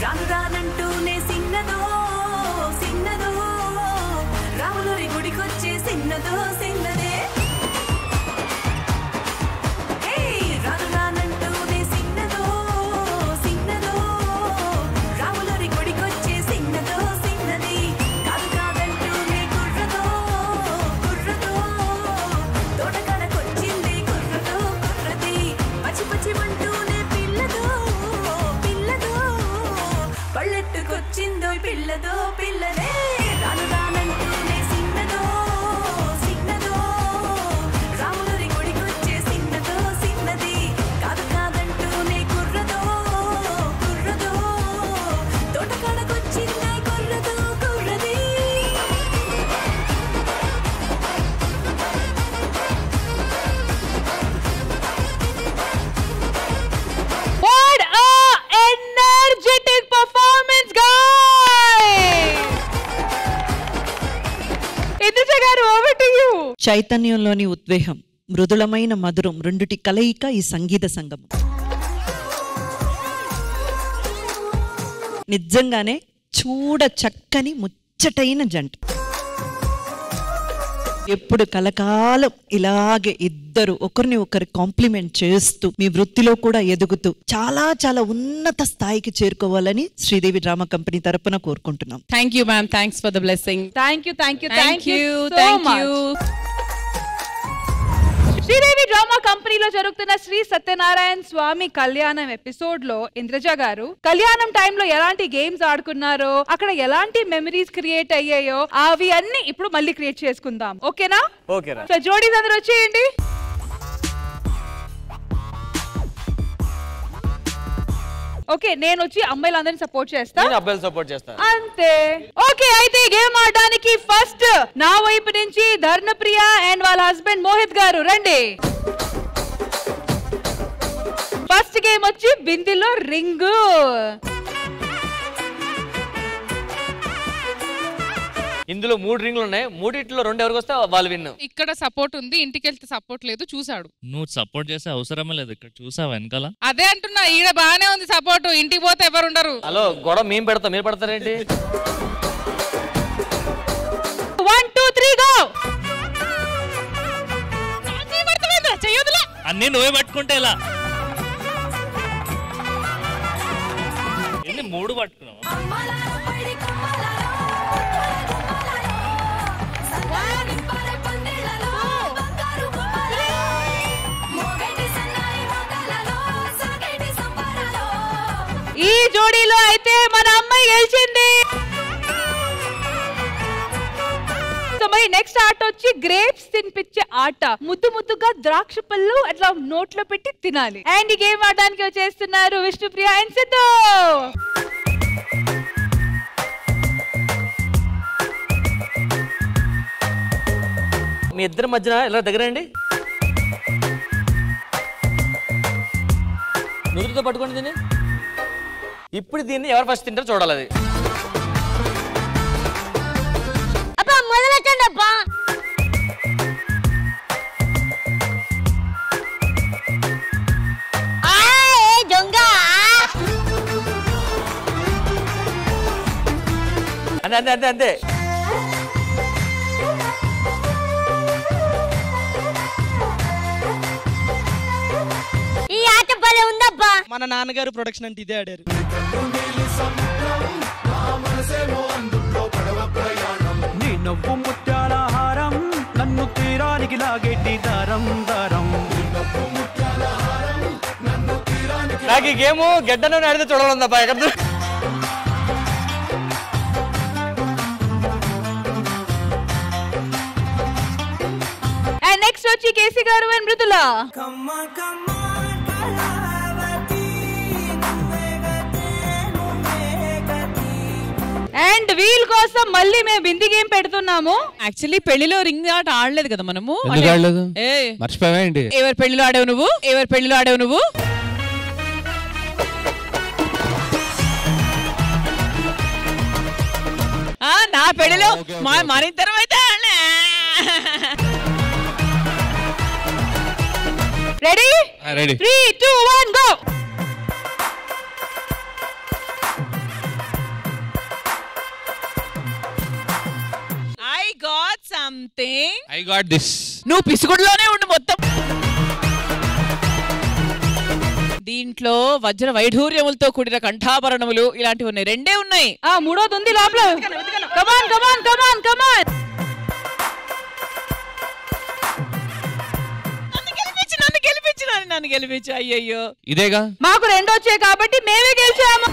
రాను రానంటూనే సిన్నదో సిన్నదో రాములూరి గుడికొచ్చే సిన్నదో సిన్నదే రాను రానంటూనే సిన్నదో సిన్నదో రాములూరి గుడికొచ్చే సిన్నదో సిన్నది కాదు కాదంటూనే కుర్రదో కుర్రదో తోటకాడకొచ్చింది కుర్రదో కుర్రది పచ్చి పచ్చి మంటూనే పిల్లదో పిల్లదో పళ్ళెట్టుకొచ్చిందో పిల్లదో పిల్లదే రాను రానంటూనే సిన్నదో సిన్నదో రాములూరి గుడికొచ్చే సిన్నదో సిన్నది కాదు కాదంటూనే కుర్రదో కుర్రదో తోటకాడకొచ్చిందే కుర్రదో కుర్రది What a energetic performance, guys! Idrisha garu, over to you. చైతన్యంలోని ఉద్వేగం మృదులమైన మధురం రెండుటి కలయిక ఈ సంగీత సంగమం. నిజంగానే చూడ చక్కని ముచ్చటైన జంట. ఎప్పుడు కలకాలం ఇలాగే ఇద్దరు ఒకరిని ఒకరు కాంప్లిమెంట్ చేస్తూ మీ వృత్తిలో కూడా ఎదుగుతూ చాలా చాలా ఉన్నత స్థాయికి చేరుకోవాలని శ్రీదేవి డ్రామా కంపెనీ తరపున కోరుకుంటున్నాం. Thank you ma'am, thanks for the blessing. Thank you thank you thank you so much. Sridevi drama కంపెనీలో జరుగుతున్న శ్రీ సత్యనారాయణ స్వామి కళ్యాణం ఎపిసోడ్ లో ఇంద్రజ గారు కళ్యాణం టైంలో ఎలాంటి గేమ్స్ ఆడుకున్నారో, అక్కడ ఎలాంటి మెమరీస్ క్రియేట్ అయ్యాయో అవి అన్ని ఇప్పుడు మళ్ళీ క్రియేట్ చేసుకుందాం. ఓకేనా? ఓకేరా. సో జోడీస్ అందరూ వచ్చేయండి. ఓకే, నేను వచ్చి అమ్మాయిలందరినీ సపోర్ట్ చేస్తా, అబ్బాయిలు సపోర్ట్ చేస్తా. అంతే. ఓకే, అయితే గేమ్ ఆడడానికి ఫస్ట్ నా వైపు నుంచి ధర్ణప్రియ అండ్ వాళ్ళ హస్బెండ్ మోహిత్ గారు రండి. ఫస్ట్ గేమ్ వచ్చి బిందిలో రింగు. ఇందులో 3 రింగులు ఉన్నాయి, 3 2 ఎవరికి వస్తే వాళ్ళు విన్. ఇక్కడ సపోర్ట్ ఉంది, ఇంటికి వెళ్తే సపోర్ట్ లేదు. చూసాడు. నువ్వు సపోర్ట్ చేసే అవసరమే లేదు, ఇక్కడ చూసావా వెనకాల? అదే అంటున్నా, ఈడ బానే ఉంది సపోర్ట్. ఇంటికి పోతే ఎవరు ఉండరు. హలో, గొడవ మేము పెడతాం, మీరు పెడతారేంటి? 1 2 3 గో. చెయ్యొద్దులే, అన్నీ నువ్వే పట్టుకుంటే ఎలా? 3 పట్టుకున్నావు. ఈ జోడీలో అయితే మన అమ్మాయి గెలిచింది. మరి నెక్స్ట్ ఆట వచ్చి గ్రేప్స్ తినిపించే ఆట. ముద్దు ముద్దుగా ద్రాక్ష పళ్ళు అట్లా నోట్లో పెట్టి తినాలి. అండ్ ఈ గేమ్ ఆడడానికి వచ్చేస్తున్నారు విష్ణుప్రియ అండ్ సిద్ధు. మీ ఇద్దరి మధ్యన ఇలా దగ్గరండి, నుదురుతో పట్టుకోండి దీన్ని. ఇప్పుడు దీన్ని ఎవరు ఫస్ట్ తింటారో చూడాలి. అది అబ్బా మొదలెట్టండి అబ్బా. దొంగ అంతే అంతే అంతే అంతే. ఈ ఆట భలే ఉందబ్బా. మన నాన్నగారు ప్రొడక్షన్ అంటే ఇదే ఆడారు. నీ నవ్వు ముత్యాల హారం, నన్ను తీరానికి లాగేటి దారం దారం. నాకు ఈ గేమ్ గెడ్డను ఆడితే చూడాలందబ్బా. ఎక్కడ అండ్ నెక్స్ట్ వచ్చి కేసీ గారు అండ్ మృదుల. అండ్ వీల్ కోసం మళ్ళీ మేము బింది గేమ్ పెడుతున్నాము. యాక్చువల్లీ పెళ్లిలో రింగ్ ఆట ఆడలేదు కదా మనము. ఎందుకు ఆడలేదు? ఏ మర్చిపోయావా ఏంటి? ఎవరి పెళ్లిలో ఆడావు నువ్వు? ఎవరి పెళ్లిలో ఆడావు నువ్వు? నా పెళ్లిలో మరిద్దరం అయితే ready? Ready. 3 2 1 go. I got something. I got this. నువ్వు పిసుగుడులోనే ఉండు మొత్తం. దీంట్లో వజ్ర వైఢూర్యములతో కూడిన కంఠాభరణములు ఇలాంటివి ఉన్నాయి. 2 ఉన్నాయి. మూడోది ఉంది లోపల. కమాన్ కమాన్ కమాన్ కమాన్. నన్ను గెలిపించు. అయ్యయ్యో, ఇదేగా మాకు 2 వచ్చాయి కాబట్టి మేమే గెలిచాము.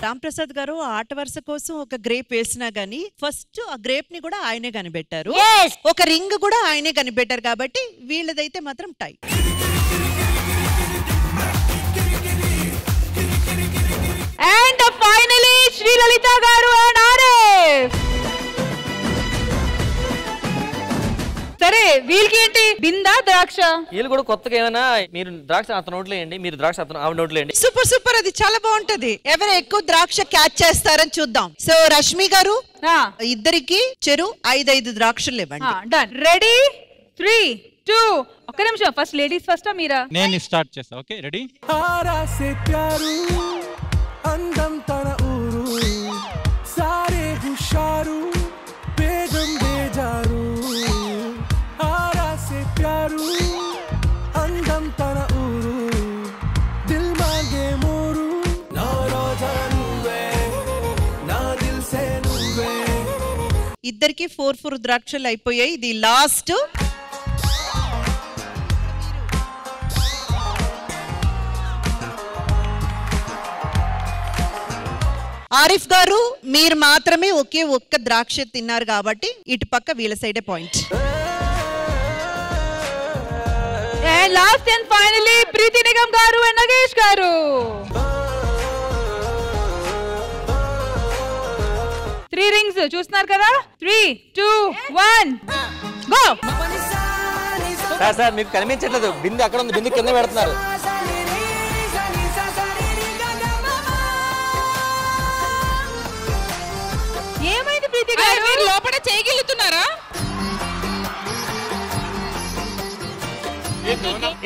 రాంప్రసాద్ గారు ఆట వరుస కోసం ఒక గ్రేప్ వేసినా గానీ ఫస్ట్ ఆ గ్రేప్ ని కూడా ఆయనే కనిపెట్టారు. ఒక రింగ్ కూడా ఆయనే కనిపెట్టారు కాబట్టి వీళ్ళదైతే మాత్రం టై. అండ్ ఫైనలీ శ్రీలలిత గారు అండ్ ఆర్ఎఫ్. సరే, వీళ్ళకి ఏంటి బిందా ద్రాక్ష? వీళ్ళు కూడా కొత్తగా ఏమైనా మీరు ద్రాక్ష అతను నోట్లో వేయండి, మీరు ద్రాక్ష అతను ఆవిడ నోట్లో వేయండి. సూపర్ సూపర్, అది చాలా బాగుంటది. ఎవరు ఎక్కువ ద్రాక్ష క్యాచ్ చేస్తారని చూద్దాం. సో రష్మి గారు ఇద్దరికి చెరు 5 ద్రాక్షలు ఇవ్వండి. డన్. రెడీ? 3 2 ఒక్క నిమిషం ఫస్ట్ లేడీస్ ఫస్టా మీరా నేను స్టార్ట్ చేస్తా ఓకే రెడీ ఆరాసే ప్యారు అందం తన ఊరు సారే హుషారు బేగం బేజారు ఆరాసే ప్యారు అందం తన ఊరు దిల్ మాంగే మోరు నా రోజా నువ్వే నా దిల్ సే నువ్వే ఇద్దరికి 4 ద్రాక్షలు అయిపోయాయి ఇది లాస్ట్ ఆరిఫ్ గారు మీరు మాత్రమే ఒకే ఒక్క ద్రాక్ష తిన్నారు కాబట్టి ఇటు పక్క వీళ్ళ సైడే point and last and finally Preeti Nigam గారు అండ్ నగేష్ గారు 3 రింగ్స్ చూస్తున్నారు కదా 3 2 1 గో సార్ మీకు కనిపించట్లేదు బిందు అక్కడ ఉంది బిందు కింద పెడుతున్నారు ఏమైంది ప్రీతి గారు మీరు లోపల చేయగలుగుతున్నారా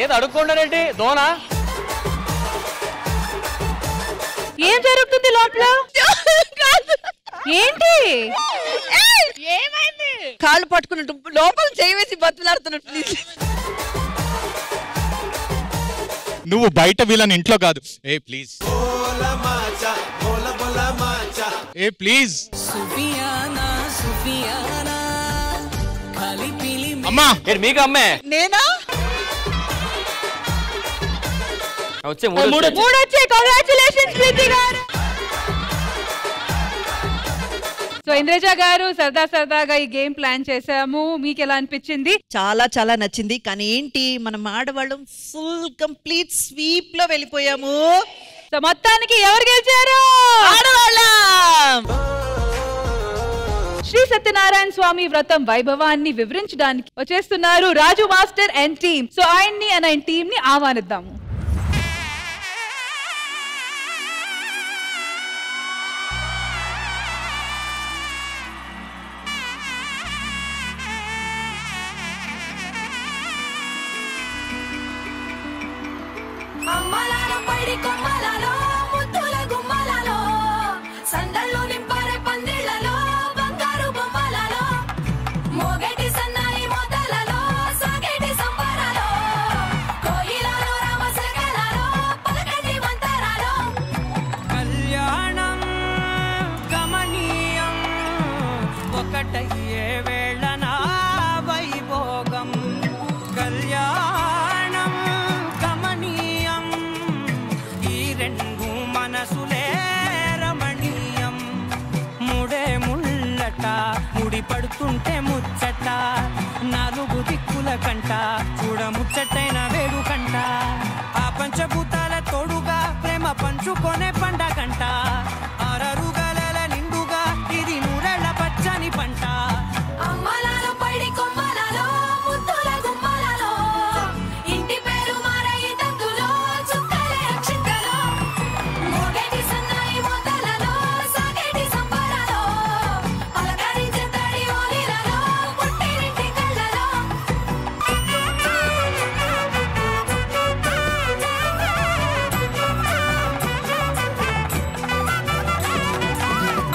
ఏదో అడుక్కోండి దోనా ఏం జరుగుతుంది లోపల ఏంటి ఏమైంది కాళ్ళు పట్టుకున్నట్టు లోపల చేయవేసి బతులాడుతున్నట్టు ప్లీజ్ నువ్వు బయట వీళ్ళని ఇంట్లో కాదు ఏ ప్లీజ్ ఏ ప్లీజ్ అమ్మా మీకు అమ్మే నేనా వచ్చే మూడు వచ్చాయి కంగ్రాచులేషన్స్ ప్రీతి గారు సో ఇంద్రజ గారు సరదాగా ఈ గేమ్ ప్లాన్ చేసాము మీకు ఎలా అనిపించింది చాలా చాలా నచ్చింది కానీ ఏంటి మనం ఆడవాళ్ళం ఫుల్ కంప్లీట్ స్వీప్ లో వెళ్ళిపోయాము సో మొత్తానికి ఎవరు గెలిచారు శ్రీ సత్యనారాయణ స్వామి వ్రతం వైభవాన్ని వివరించడానికి వచ్చేస్తున్నారు రాజు మాస్టర్ అండ్ టీమ్ సో ఆయన్ని ఆయన టీమ్ ని ఆహ్వానిద్దాము అమ్మలాలో పడి కొమ్మలలో ముద్దుల గుమ్మలలో సందళ్ళు నింపారే పందిళ్లలో బంగారు బొమ్మలలో మోగేటి సన్నాయి మోతలలో సాగేటి సంబరాలో కోయిలలో రామశకలలో పలకటి మంతరాలో కళ్యాణం గమనీయం ఒకటయ్యే వేళనా వైభోగం కళ్యాణం గమనీయం ఈ రెండు మనసులే రమణీయం ముడే ముళ్ళట ముడి పడుతుంటే ముచ్చట నాలుగు దిక్కుల కంట చూడ ముచ్చటైన వేడు కంట ఆ పంచభూతాల తోడుగా ప్రేమ పంచుకొనే పండగంట ఆరరుగల నిండుగా ఇది నూరెళ్ళ పచ్చని పంట అమ్మలాలో పడి కొమ్మలలో ముద్దుల గుమ్మలలో ఇంటి పేరు మారయి తంతులో చుక్కలే అక్షింతలో మోగేటి సన్నాయి మోతలలో సాగేటి సంబరాలో పలకరించే తడి ఓలిలలో పుట్టినింటి కళ్ళలో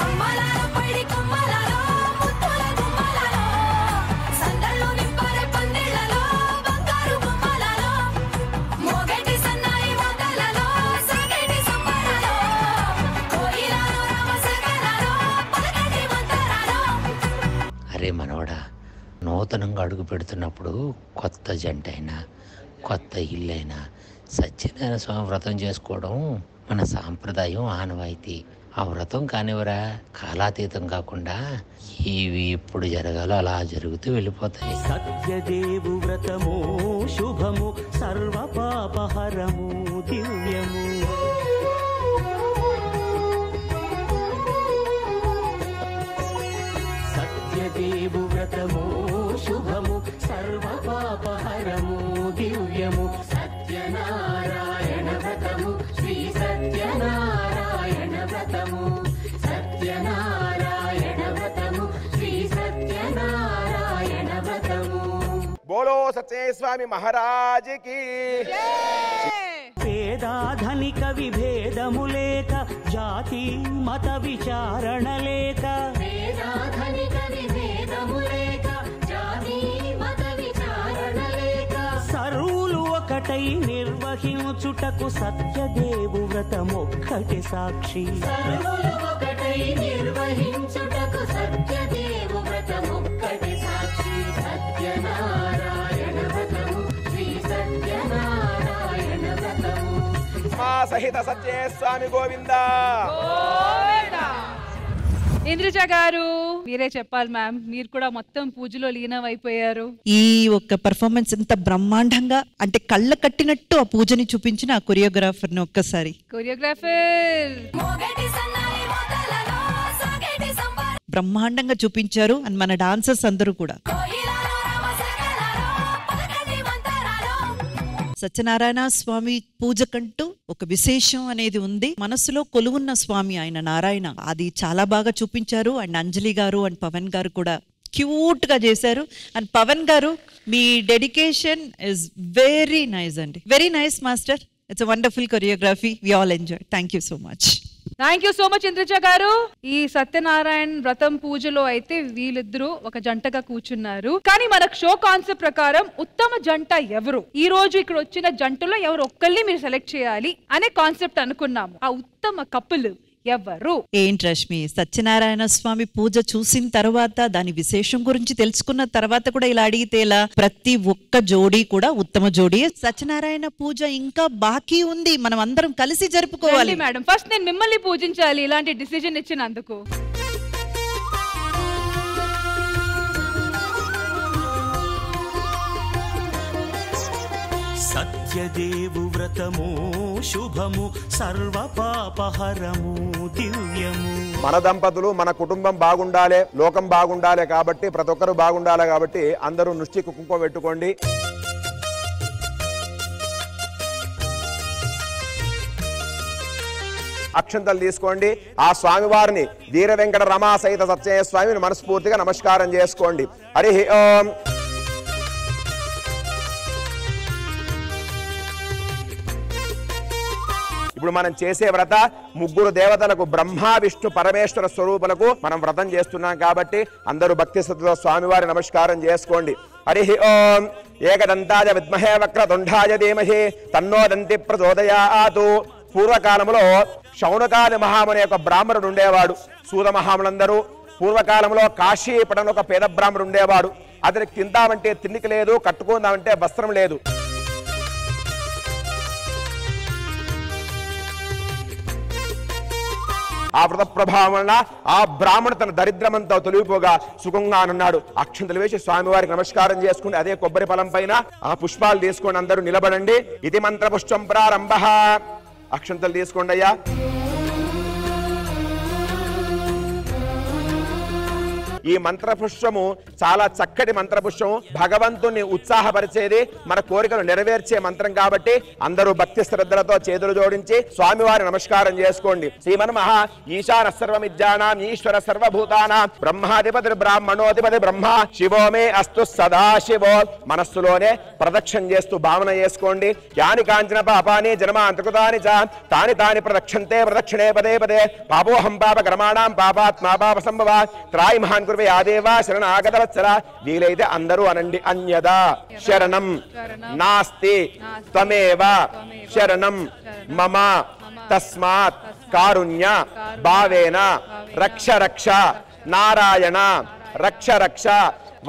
అమ్మలాలో పడి కొమ్మలలో ముద్దుల గుమ్మలలో సందళ్ళు నింపారే పందిళ్లలో బంగారు బొమ్మలలో మోగేటి సన్నాయి మోతలలో సాగేటి సంబరాలో కోయిలలో రామశకలలో పలకటి మంతరాలో అరే మనవడా నూతనంగా అడుగు పెడుతున్నప్పుడు కొత్త జంట అయినా కొత్త ఇల్లు అయినా సత్యనారాయణ స్వామి వ్రతం చేసుకోవడం మన సాంప్రదాయం ఆనవాయితీ ఆ వ్రతం కానివరా కాలాతీతం కాకుండా ఇవి ఎప్పుడు జరగాలో అలా జరుగుతూ వెళ్ళిపోతాయి సత్యదేవు వ్రతము శుభము సర్వ పాపహరము దివ్యము సత్యదేవు వ్రతము శుభము సర్వ పాపహరము దివ్యము సత్యనారాయణ వ్రతము శ్రీ సత్యనారాయణ వ్రతము సత్యనారాయణ వ్రతము శ్రీ సత్యనారాయణ వ్రతము బోలో సత్యనారాయణ స్వామి మహారాజుకి. పేదాధనిక విభేదము లేక, జాతి మత విచారణ లేక, సర్వులు ఒకటై నిర్వహించుటకు సత్యదేవు వ్రతమొక్కటి సాక్షి. సహిత సత్యనారాయణ స్వామి గోవింద. ఇంద్రజ గారు మీరే చెప్పాలి మ్యామ్, మీరు కూడా మొత్తం పూజలో లీనం అయిపోయారు. ఈ ఒక్క పర్ఫార్మెన్స్ ఇంత బ్రహ్మాండంగా అంటే కళ్ళ కట్టినట్టు ఆ పూజని చూపించిన ఆ కొరియోగ్రాఫర్ ని ఒక్కసారి కొరియోగ్రాఫర్ బ్రహ్మాండంగా చూపించారు. అండ్ మన డాన్సర్స్ అందరూ కూడా. సత్యనారాయణ స్వామి పూజ కంటూ ఒక విశేషం అనేది ఉంది. మనసులో కొలువున్న స్వామి ఆయన నారాయణ, అది చాలా బాగా చూపించారు. అండ్ అంజలి గారు అండ్ పవన్ గారు కూడా క్యూట్ గా చేశారు. అండ్ పవన్ గారు మీ డెడికేషన్ ఇస్ వెరీ నైస్ అండి, very nice master. It's a wonderful choreography, we all enjoy. Thank you so much. Thank you so much Indraja గారు. ఈ సత్యనారాయణ వ్రతం పూజలో అయితే వీళ్ళిద్దరూ ఒక జంటగా కూర్చున్నారు. కానీ మనకు షో కాన్సెప్ట్ ప్రకారం ఉత్తమ జంట ఎవరు, ఈ రోజు ఇక్కడ వచ్చిన జంటలో ఎవరు ఒక్కళ్ళని మీరు సెలెక్ట్ చేయాలి అనే కాన్సెప్ట్ అనుకున్నాము. ఆ ఉత్తమ కపుల్ ఎవరు? ఏంటి రష్మి, సత్యనారాయణ స్వామి పూజ చూసిన తర్వాత దాని విశేషం గురించి తెలుసుకున్న తర్వాత కూడా ఇలా అడిగితే ఎలా? ప్రతి ఒక్క జోడీ కూడా ఉత్తమ జోడీ. సత్యనారాయణ పూజ ఇంకా బాకీ ఉంది, మనం అందరం కలిసి జరుపుకోవాలి. మేడం ఫస్ట్ నేను మిమ్మల్ని పూజించాలి ఇలాంటి డిసిజన్ ఇచ్చినందుకు. సత్యదేవు వ్రతము శుభము, సర్వ పాపహరము దివ్యము. మన దంపతులు మన కుటుంబం బాగుండాలి, లోకం బాగుండాలి కాబట్టి, ప్రతి ఒక్కరు బాగుండాలి కాబట్టి అందరూ నుష్టి కుంకుమ పెట్టుకోండి. అక్షంతలు తీసుకోండి. ఆ స్వామివారిని వీర వెంకట రమా సహిత సత్యనారాయణ స్వామిని మనస్ఫూర్తిగా నమస్కారం చేసుకోండి. హరి ఓం. ఇప్పుడు మనం చేసే వ్రత ముగ్గురు దేవతలకు, బ్రహ్మ విష్ణు పరమేశ్వర స్వరూపులకు మనం వ్రతం చేస్తున్నాం కాబట్టి అందరూ భక్తి శ్రద్ధతో స్వామివారి నమస్కారం చేసుకోండి. హరి ఓం. ఏకదంతాయ విద్మహే వక్రతుండాయ ధీమహి తన్నో దంతి ప్రచోదయాతు. పూర్వకాలంలో శౌనకాది మహాముని యొక్క బ్రాహ్మణుడు ఉండేవాడు. సూద మహాములందరూ పూర్వకాలంలో కాశీపటన ఒక పేద బ్రాహ్మణుడు ఉండేవాడు. అతనికి తిందామంటే తిండికి లేదు, కట్టుకుందామంటే వస్త్రం లేదు. ఆ వ్రత ప్రభావం వలన ఆ బ్రాహ్మణు తన దరిద్రమంతా తొలగిపోగా సుఖంగా అనున్నాడు. అక్షంతలు వేసి స్వామివారికి నమస్కారం చేసుకుని అదే కొబ్బరి పొలం పైన ఆ పుష్పాలు తీసుకొని అందరూ నిలబడండి. ఇది మంత్ర పుష్పం ప్రారంభ. అక్షంతలు తీసుకోండి అయ్యా. ఈ మంత్రపుష్పము చాలా చక్కటి మంత్రపుష్పము, భగవంతుని ఉత్సాహపరిచేది, మన కోరికలు నెరవేర్చే మంత్రం కాబట్టి అందరూ భక్తి శ్రద్ధలతో చేతులు జోడించి స్వామివారి నమస్కారం చేసుకోండి. శ్రీమన్మహ ఈశాన సర్వమిజ్ఞానాం ఈశ్వర సర్వభూతానాం బ్రహ్మాధిపతి బ్రాహ్మణోధిపతి బ్రహ్మ శివో మే అస్తు సదాశివో. మనస్సులోనే ప్రదక్షిణ చేస్తూ భావన చేసుకోండి. యాని కాంచన పాపాని జన్మాంతకృతాని చ తాని తాని ప్రదక్షంతే ప్రదక్షిణే పదే పదే. పాపోహం పాప కర్మాణం పాపాత్మా పాప సంభవ త్రాయి మహాన్ కుర్వే ఆదేవా శరణాగతవత్సల. వీలైతే అందరూ అనండి. అన్యదా శరణం నాస్తి త్వమేవ శరణం మమ తస్మాత్ కారుణ్య భావేన రక్ష రక్ష నారాయణ రక్ష రక్ష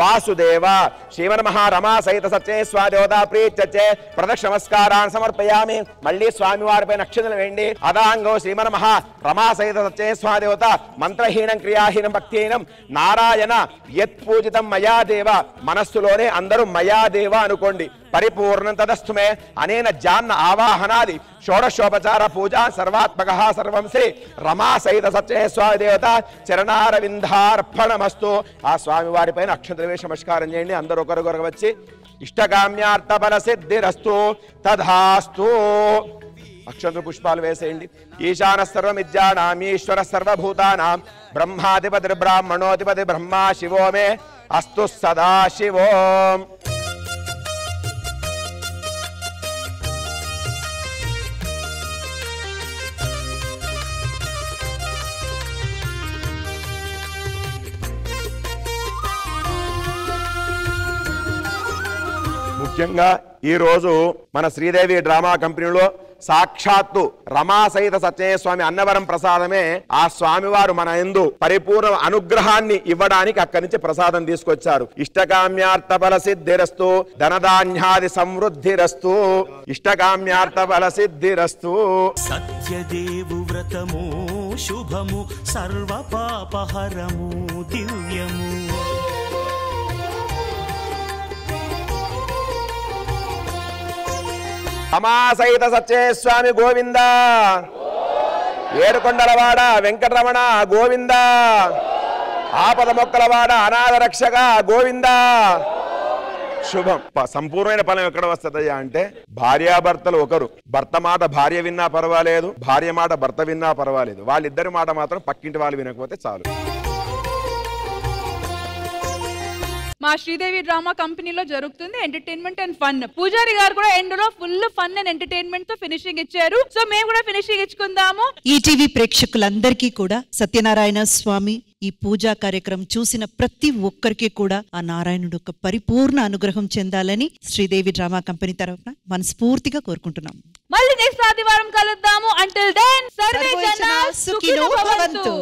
వాసుదేవ. శ్రీమన్మహ రమా సహిత సత్యనారాయణ స్వాదేవత ప్రీత్యచ్చే ప్రదక్షిణ నమస్కారాన్ని సమర్పయామి. మళ్ళీ స్వామివారిపై నక్షత్రం వేయండి. అదాంగో శ్రీమన్మహ రమా సహిత సత్యనారాయణ స్వాదేవత మంత్రహీనం క్రియాహీనం భక్తిహీనం నారాయణ యత్ పూజితం మయాదేవ. మనస్సులోనే అందరూ మయాదేవ అనుకోండి. పరిపూర్ణం తదస్తుమే అనేన జాన్న ఆవాహనాది షోడశోపచార పూజ సర్వాత్మక సర్వం శ్రీ రమా సహిత సత్యనారాయణ స్వామి దేవత చరణారవిందార్పణమస్తు. ఆ స్వామి వారిపైన అక్షంతలు వేసి నమస్కారం చేయండి. అందరూ ఒకరికొరకు వచ్చి ఇష్టకామ్యార్థ బల సిద్ధిరస్తు తథాస్తు. అక్షంత పుష్పాలు వేసేయండి. ఈశాన సర్వమిజ్ఞానాం ఈశ్వర సర్వభూతానాం బ్రహ్మాధిపతి బ్రాహ్మణోధిపతి బ్రహ్మ శివో మే అస్తు సదాశివో. ముఖ్యంగా ఈ రోజు మన శ్రీదేవి డ్రామా కంపెనీలో సాక్షాత్తు రమా సహిత సత్యయ్య స్వామి అన్నవరం ప్రసాదమే ఆ స్వామివారు మన యందు పరిపూర్ణ అనుగ్రహాన్ని ఇవ్వడానికి అక్కడి నుంచి ప్రసాదం తీసుకొచ్చారు. ఇష్టకామ్యార్థ బల సిద్ధిరస్తు ధనధాన్యాది సమృద్ధిరస్తు ఇష్టకామ్యార్థ బల సిద్ధిరస్తు. సత్యదేవు వ్రతము శుభము సర్వ పాపహరము దివ్యము. రమా సహిత సత్యయ్య స్వామి గోవింద, ఏడుకొండలవాడ వెంకటరమణ గోవింద, ఆపద మొక్కలవాడ అనాథ రక్షక గోవింద. శుభం. సంపూర్ణమైన ఫలం ఎక్కడ వస్తుందయ్యా అంటే భార్యాభర్తలు ఒకరు, భర్త మాట భార్య విన్నా పర్వాలేదు, భార్య మాట భర్త విన్నా పర్వాలేదు, వాళ్ళిద్దరి మాట మాత్రం పక్కింటి వాళ్ళు వినకపోతే చాలు. మా శ్రీదేవి డ్రామా కంపెనీలో జరుగుతుంది ఎంటర్టైన్మెంట్ అండ్ ఫన్. పూజారి గారు కూడా ఎండ్ లో ఫుల్ ఫన్ అండ్ ఎంటర్టైన్మెంట్ తో ఫినిషింగ్ ఇచ్చారు. సో మేము కూడా ఫినిషింగ్ ఇచ్చుకుందాము. ఈటీవీ ప్రేక్షకులందరికీ కూడా సత్యనారాయణ స్వామి ఈ పూజా కార్యక్రమం చూసిన ప్రతి ఒక్కరికి కూడా ఆ నారాయణుడు ఒక పరిపూర్ణ అనుగ్రహం చెందాలని శ్రీదేవి డ్రామా కంపెనీ తరఫున మనస్ఫూర్తిగా కోరుకుంటున్నాం. మళ్ళీ నెక్స్ట్ ఆదివారం కలుద్దాము. అంటిల్ దెన్ సర్వే జనా సుఖినో భవంతు.